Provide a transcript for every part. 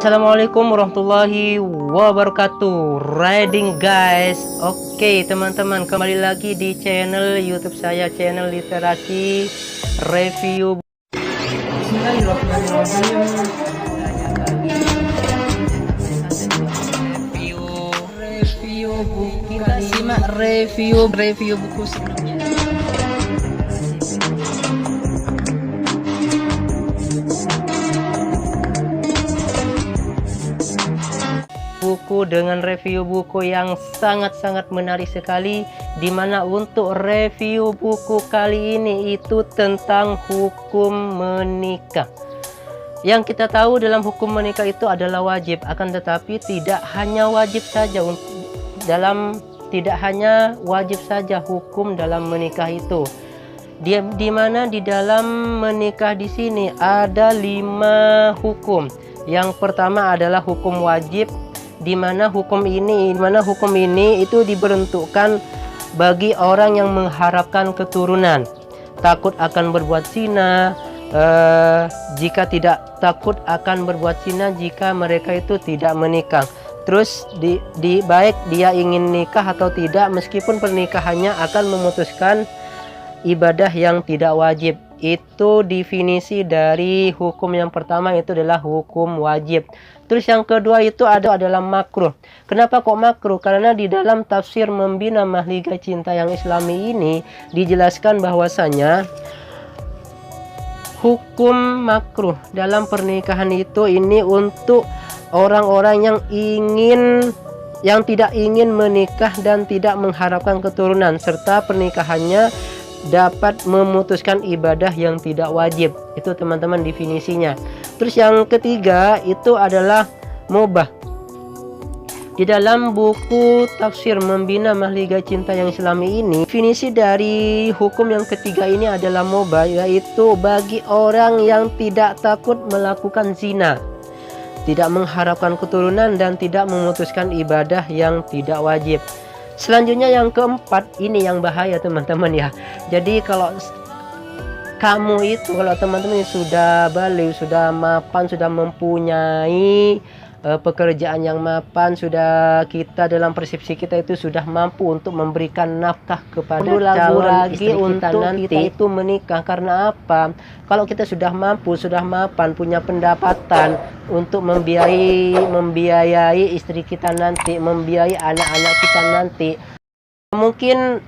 Assalamualaikum warahmatullahi wabarakatuh. Riding guys. Oke teman-teman, kembali lagi di channel YouTube saya, channel literasi review. Bismillahirrahmanirrahim. Review buku. Kita simak review buku sebelumnya. Buku dengan review buku yang sangat-sangat menarik sekali, dimana untuk review buku kali ini itu tentang hukum menikah. Yang kita tahu dalam hukum menikah itu adalah wajib, akan tetapi tidak hanya wajib saja hukum dalam menikah itu. Di mana di dalam menikah di sini ada 5 hukum. Yang pertama adalah hukum wajib, di mana hukum ini itu dibentukkan bagi orang yang mengharapkan keturunan, takut akan berbuat zina, jika tidak takut akan berbuat zina jika mereka itu tidak menikah. Terus baik dia ingin nikah atau tidak, meskipun pernikahannya akan memutuskan ibadah yang tidak wajib. Itu definisi dari hukum yang pertama, itu adalah hukum wajib. Terus yang kedua itu adalah makruh. Kenapa kok makruh? Karena di dalam tafsir Membina Mahligai Cinta yang Islami ini dijelaskan bahwasanya hukum makruh dalam pernikahan itu ini untuk orang-orang yang tidak ingin menikah dan tidak mengharapkan keturunan, serta pernikahannya dapat memutuskan ibadah yang tidak wajib. Itu teman-teman definisinya. Terus yang ketiga itu adalah mubah. Di dalam buku tafsir Membina Mahligai Cinta yang Islami ini, definisi dari hukum yang ketiga ini adalah mubah, yaitu bagi orang yang tidak takut melakukan zina, tidak mengharapkan keturunan, dan tidak memutuskan ibadah yang tidak wajib. Selanjutnya yang keempat, ini yang bahaya teman-teman ya. Jadi kalau teman-teman sudah balik, sudah mapan, sudah mempunyai pekerjaan yang mapan, sudah kita dalam persepsi kita itu sudah mampu untuk memberikan nafkah kepada calon istri kita nanti, kita itu menikah. Karena apa? Kalau kita sudah mampu, sudah mapan, punya pendapatan untuk membiayai istri kita nanti, membiayai anak-anak kita nanti, mungkin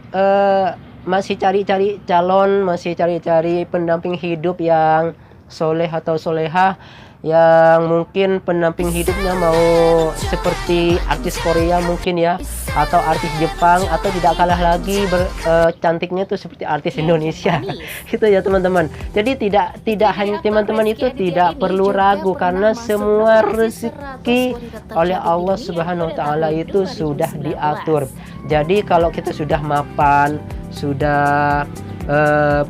masih cari-cari calon, masih cari-cari pendamping hidup yang soleh atau solehah, yang mungkin pendamping hidupnya mau seperti artis Korea mungkin ya, atau artis Jepang, atau tidak kalah lagi cantiknya itu seperti artis Indonesia. Gitu ya teman-teman. Jadi tidak hanya teman-teman itu tidak perlu ragu, karena semua rezeki oleh Allah Subhanahu wa taala itu sudah diatur. Jadi kalau kita sudah mapan, sudah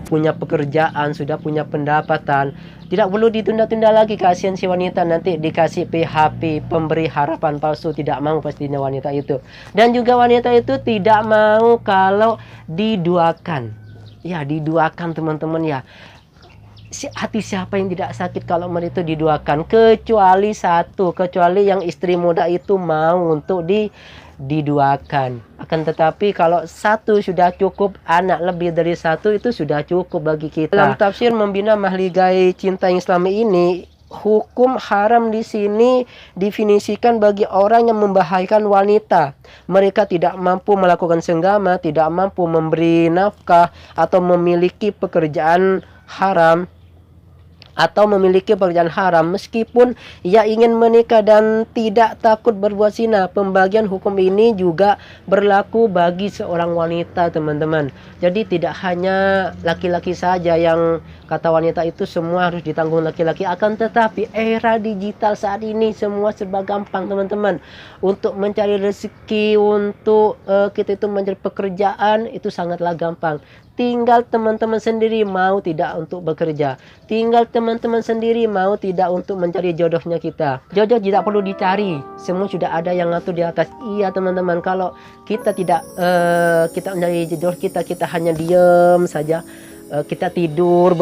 punya pekerjaan, sudah punya pendapatan, tidak perlu ditunda-tunda lagi. Kasihan si wanita nanti dikasih PHP, pemberi harapan palsu. Tidak mau pastinya wanita itu. Dan juga wanita itu tidak mau kalau diduakan. Ya, diduakan teman-teman ya. Hati siapa yang tidak sakit kalau mereka diduakan? Kecuali yang istri muda itu mau untuk diduakan. Akan tetapi kalau satu sudah cukup, anak lebih dari satu itu sudah cukup bagi kita. Dalam tafsir Membina Mahligai Cinta Islami ini, hukum haram di sini definisikan bagi orang yang membahayakan wanita. Mereka tidak mampu melakukan senggama, tidak mampu memberi nafkah, atau memiliki pekerjaan haram, meskipun ia ingin menikah dan tidak takut berbuat zina. Pembagian hukum ini juga berlaku bagi seorang wanita teman-teman. Jadi tidak hanya laki-laki saja yang kata wanita itu semua harus ditanggung laki-laki. Akan tetapi era digital saat ini semua serba gampang teman-teman. Untuk mencari rezeki, untuk kita itu mencari pekerjaan itu sangatlah gampang. Tinggal teman-teman sendiri mau tidak untuk bekerja. Tinggal teman-teman sendiri mau tidak untuk mencari jodohnya kita. Jodoh tidak perlu dicari, semua sudah ada yang ngatur di atas. Iya teman-teman, kalau kita tidak kita mencari jodoh kita hanya diam saja, kita tidur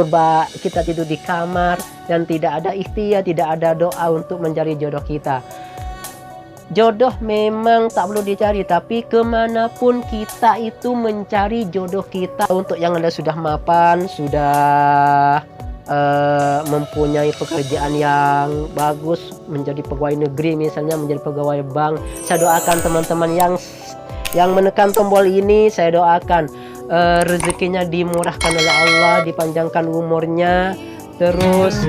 di kamar dan tidak ada ikhtiar, tidak ada doa untuk mencari jodoh kita. Jodoh memang tak perlu dicari, tapi kemanapun kita itu mencari jodoh kita. Untuk yang Anda sudah mapan, sudah mempunyai pekerjaan yang bagus, menjadi pegawai negeri misalnya, menjadi pegawai bank, saya doakan teman-teman yang menekan tombol ini, saya doakan rezekinya dimurahkan oleh Allah, dipanjangkan umurnya, terus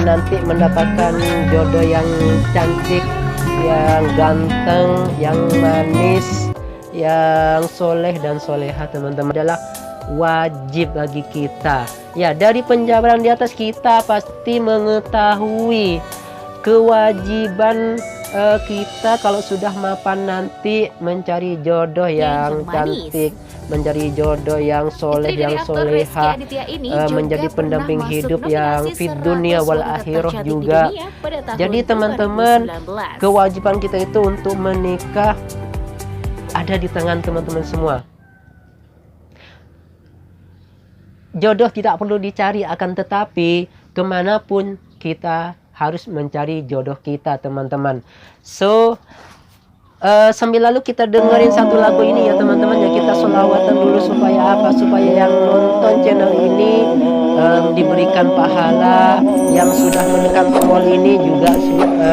nanti mendapatkan jodoh yang cantik, yang ganteng, yang manis, yang soleh dan soleha. Teman-teman, adalah wajib bagi kita. Ya, dari penjabaran di atas kita pasti mengetahui kewajiban kita kalau sudah mapan nanti mencari jodoh yang cantik, mencari jodoh yang soleh, yang soleha, menjadi pendamping hidup yang fid dunia wal akhirah juga. Jadi teman-teman, kewajiban kita itu untuk menikah ada di tangan teman-teman semua. Jodoh tidak perlu dicari, akan tetapi kemanapun kita harus mencari jodoh kita, teman-teman. So sambil lalu kita dengerin satu lagu ini ya teman-teman, ya. Kita sholawatan dulu supaya apa? Supaya yang nonton channel ini diberikan pahala, yang sudah menekan tombol ini juga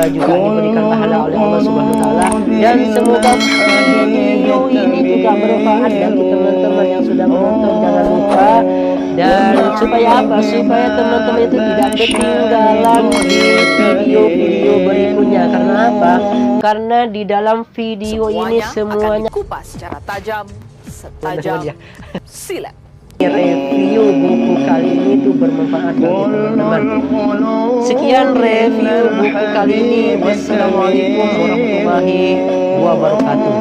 diberikan pahala oleh Allah Subhanahu wa taala, dan semoga video ini juga bermanfaat bagi teman-teman yang sudah menonton. Jangan lupa, dan supaya apa? Supaya teman-teman itu tidak ketinggalan di video-video berikutnya. Karena apa? Karena di dalam video ini semuanya akan dikupas secara tajam, setajam silat. Review buku kali ini tuh bermanfaat bagi teman-teman. Sekian review buku kali ini. Wassalamualaikum warahmatullahi wabarakatuh.